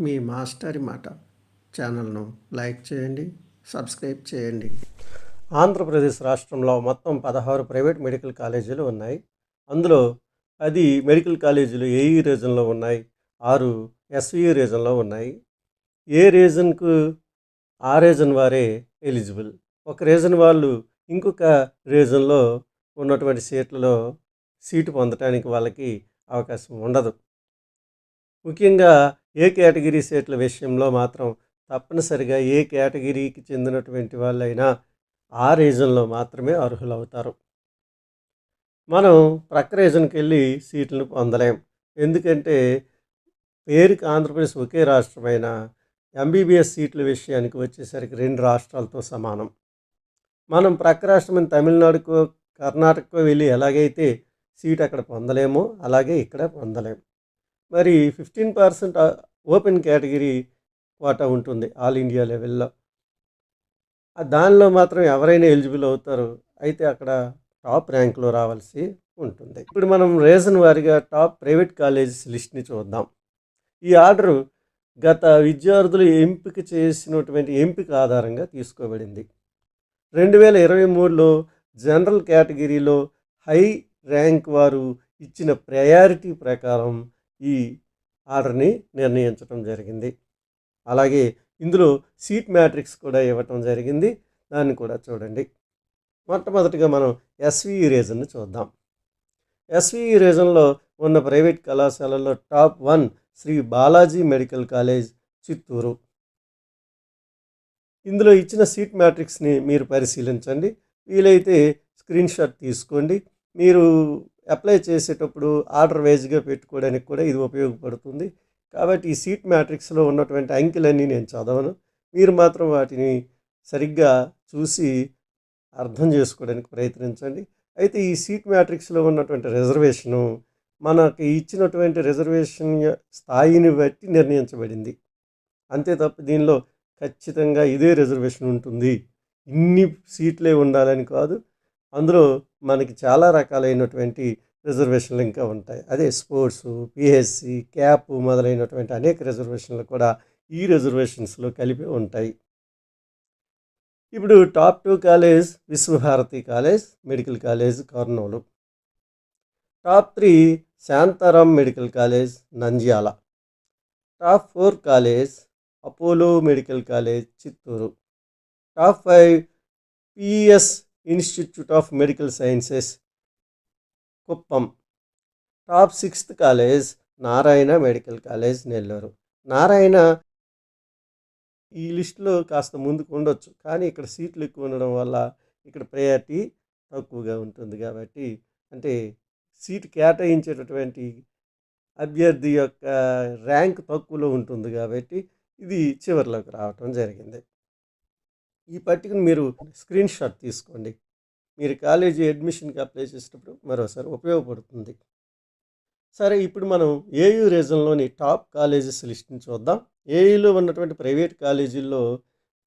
మీ mastery మాట ఛానల్ను like చేయండి, సబ్స్క్రైబ్ చేయండి. ఆంధ్రప్రదేశ్ రాష్ట్రంలో మొత్తం 16 ప్రైవేట్ మెడికల్ కాలేజీలు ఉన్నాయి. అందులో 10 మెడికల్ కాలేజీలు ఏఈ రీజన్లో ఉన్నాయి, 6 ఎస్విఈ రీజన్లో ఉన్నాయి. ఏ రీజన్కు ఆ రీజన్ వారే ఎలిజిబుల్. ఒక రీజన్ వాళ్ళు ఇంకొక రీజన్లో ఉన్నటువంటి సీటు పొందడానికి వాళ్ళకి అవకాశం ఉండదు. ముఖ్యంగా ఏ కేటగిరీ సీట్ల విషయంలో మాత్రం తప్పనిసరిగా ఏ కేటగిరీకి చెందినటువంటి వాళ్ళైనా ఆ రీజన్లో మాత్రమే అర్హులవుతారు. మనం ప్రక్క రీజన్కి వెళ్ళి సీట్లను పొందలేం. ఎందుకంటే పేరుకి ఆంధ్రప్రదేశ్ ఒకే రాష్ట్రమైన ఎంబీబీఎస్ సీట్ల విషయానికి వచ్చేసరికి 2 రాష్ట్రాలతో సమానం. మనం ప్రక్క రాష్ట్రమైన తమిళనాడుకో కర్ణాటకకో వెళ్ళి ఎలాగైతే సీట్ అక్కడ పొందలేమో అలాగే ఇక్కడ పొందలేం. మరి 15% ఓపెన్ కేటగిరీ కోటా ఉంటుంది ఆల్ ఇండియా లెవెల్లో. దానిలో మాత్రం ఎవరైనా ఎలిజిబుల్ అవుతారు. అయితే అక్కడ టాప్ ర్యాంక్లో రావాల్సి ఉంటుంది. ఇప్పుడు మనం రీజన్ వారీగా టాప్ ప్రైవేట్ కాలేజెస్ లిస్ట్ని చూద్దాం. ఈ ఆర్డరు గత విద్యార్థులు ఎంపిక చేసినటువంటి ఎంపిక ఆధారంగా తీసుకోబడింది. 2023లో జనరల్ కేటగిరీలో హై ర్యాంక్ వారు ఇచ్చిన ప్రయారిటీ ప్రకారం ఈ ఆర్డర్ని నిర్ణయించడం జరిగింది. అలాగే ఇందులో సీట్ మ్యాట్రిక్స్ కూడా ఇవ్వటం జరిగింది. దాన్ని కూడా చూడండి. మొట్టమొదటిగా మనం ఎస్విఈ రీజన్ని చూద్దాం. ఎస్విఈ రీజన్లో ఉన్న ప్రైవేట్ కళాశాలల్లో top 1 Sri Balaji medical college Chittoor. ఇందులో ఇచ్చిన సీట్ మ్యాట్రిక్స్ని మీరు పరిశీలించండి. వీలైతే స్క్రీన్ షాట్ తీసుకోండి. మీరు అప్లై చేసేటప్పుడు ఆర్డర్ వైజ్గా పెట్టుకోవడానికి కూడా ఇది ఉపయోగపడుతుంది. కాబట్టి ఈ సీట్ మ్యాట్రిక్స్లో ఉన్నటువంటి అంకెలన్నీ నేను చదవను. మీరు మాత్రం వాటిని సరిగ్గా చూసి అర్థం చేసుకోవడానికి ప్రయత్నించండి. అయితే ఈ సీట్ మ్యాట్రిక్స్లో ఉన్నటువంటి రిజర్వేషను మనకి ఇచ్చినటువంటి రిజర్వేషన్ స్థాయిని బట్టి నిర్ణయించబడింది. అంతే తప్ప దీనిలో ఖచ్చితంగా ఇదే రిజర్వేషన్ ఉంటుంది, ఇన్ని సీట్లే ఉండాలని కాదు. అందులో మనకి చాలా రకాలైనటువంటి రిజర్వేషన్లు ఇంకా ఉంటాయి. అదే స్పోర్ట్స్, పిహెచ్సి, క్యాప్ మొదలైనటువంటి అనేక రిజర్వేషన్లు కూడా ఈ రిజర్వేషన్స్లో కలిపి ఉంటాయి. ఇప్పుడు top 2 college Vishwabharati college medical college Kurnool. Top 3 Shantaram medical college Nandyal. Top 4 college Apollo medical college Chittoor. Top 5 PES institute of medical sciences Kuppam. Top 6th college Narayana medical college Nellore. Narayana ఈ లిస్టులో కాస్త ముందుకు ఉండొచ్చు, కానీ ఇక్కడ సీట్లు ఎక్కువ ఉండడం వల్ల ఇక్కడ ప్రయారిటీ తక్కువగా ఉంటుంది. కాబట్టి అంటే సీటు కేటాయించేటటువంటి అభ్యర్థి యొక్క ర్యాంక్ తక్కువలో ఉంటుంది కాబట్టి ఇది చివరిలోకి రావటం జరిగింది. ఈ పట్టికను మీరు స్క్రీన్ షాట్ తీసుకోండి. మీరు కాలేజీ అడ్మిషన్కి అప్లై చేసేటప్పుడు మరోసారి ఉపయోగపడుతుంది. సరే, ఇప్పుడు మనం ఏయూ రీజన్లోని టాప్ కాలేజెస్ లిస్ట్ని చూద్దాం. ఏయూలో ఉన్నటువంటి ప్రైవేట్ కాలేజీల్లో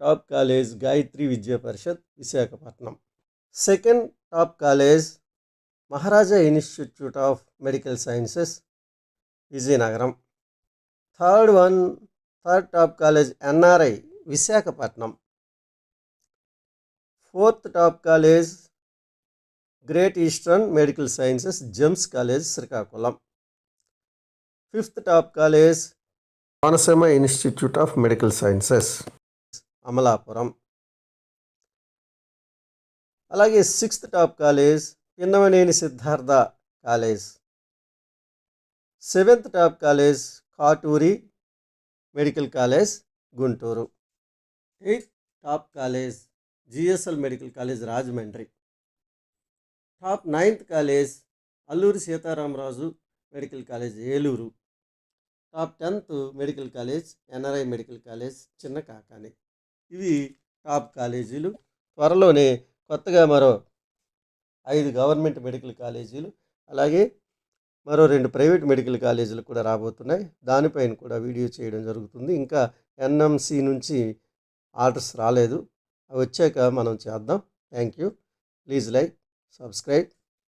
top college Gayatri Vidya Parishad Visakhapatnam. Second top college Maharaja institute of medical sciences Vizianagaram. Third top college NRI Visakhapatnam. 4th top college Great Eastern medical sciences GEMS college Srikakulam. 5th top college Konaseema institute of medical sciences Amalapuram. అలాగే 6th top college Pinnamaneni Siddhartha college. 7th top college Katuri medical college Guntur. 8th top college GSL medical college Rajahmundry. Top 9th college Alluri Sitaramaraju medical college Eluru. Top 10th medical college NRI medical college చిన్న కాకాని. ఇవి top కాలేజీలు. త్వరలోనే కొత్తగా మరో 5 government medical కాలేజీలు అలాగే మరో 2 ప్రైవేట్ మెడికల్ కాలేజీలు కూడా రాబోతున్నాయి. దానిపైన కూడా వీడియో చేయడం జరుగుతుంది. ఇంకా ఎన్ఎంసి నుంచి ఆర్డర్స్ రాలేదు, అవి వచ్చాక మనం చేద్దాం. Thank you. Please like, subscribe.